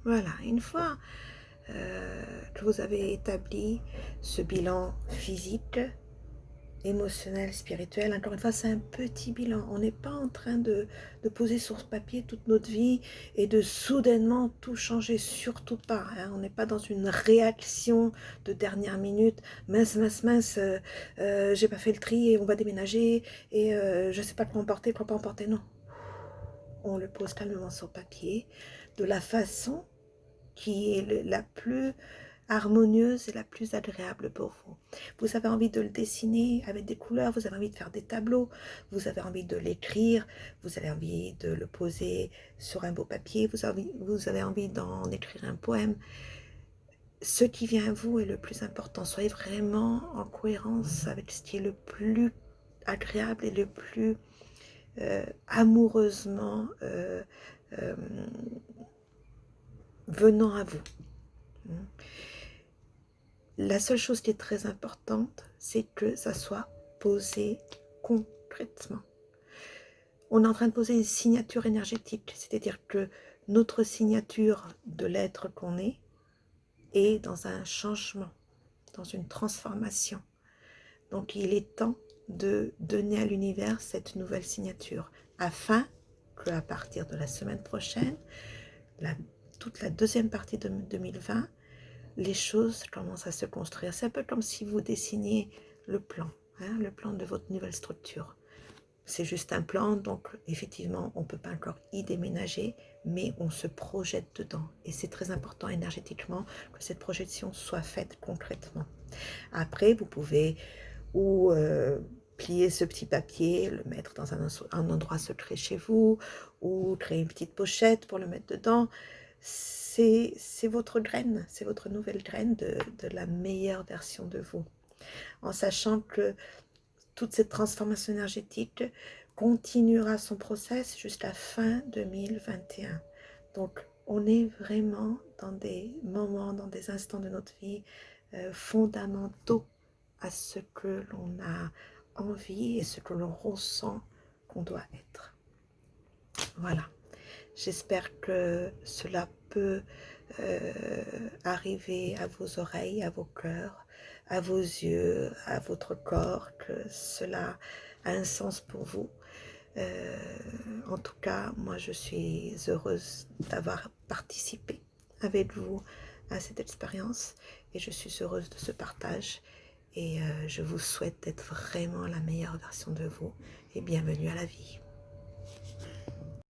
Voilà, une fois que vous avez établi ce bilan physique, émotionnel, spirituel, encore une fois, c'est un petit bilan. On n'est pas en train de poser sur ce papier toute notre vie et de soudainement tout changer, surtout pas. Hein. On n'est pas dans une réaction de dernière minute. Mince, mince, mince, j'ai pas fait le tri et on va déménager et je sais pas quoi emporter, quoi pas emporter. Non, on le pose calmement sur papier de la façon qui est la plus harmonieuse et la plus agréable pour vous. Vous avez envie de le dessiner avec des couleurs, vous avez envie de faire des tableaux, vous avez envie de l'écrire, vous avez envie de le poser sur un beau papier, vous avez envie d'en écrire un poème. Ce qui vient à vous est le plus important. Soyez vraiment en cohérence avec ce qui est le plus agréable et le plus amoureusement venant à vous. La seule chose qui est très importante, c'est que ça soit posé concrètement. On est en train de poser une signature énergétique, c'est-à-dire que notre signature de l'être qu'on est dans un changement, dans une transformation. Donc il est temps de donner à l'univers cette nouvelle signature, afin qu'à partir de la semaine prochaine, toute la deuxième partie de 2020, les choses commencent à se construire. C'est un peu comme si vous dessiniez le plan de votre nouvelle structure. C'est juste un plan, donc effectivement, on ne peut pas encore y déménager, mais on se projette dedans. Et c'est très important énergétiquement que cette projection soit faite concrètement. Après, vous pouvez ou plier ce petit papier, le mettre dans un endroit secret chez vous, ou créer une petite pochette pour le mettre dedans. C'est votre graine, c'est votre nouvelle graine de la meilleure version de vous. En sachant que toute cette transformation énergétique continuera son process jusqu'à fin 2021. Donc, on est vraiment dans des moments, dans des instants de notre vie fondamentaux à ce que l'on a envie et ce que l'on ressent qu'on doit être. Voilà. J'espère que cela peut arriver à vos oreilles, à vos cœurs, à vos yeux, à votre corps, que cela a un sens pour vous. En tout cas, moi je suis heureuse d'avoir participé avec vous à cette expérience et je suis heureuse de ce partage et je vous souhaite d'être vraiment la meilleure version de vous et bienvenue à la vie.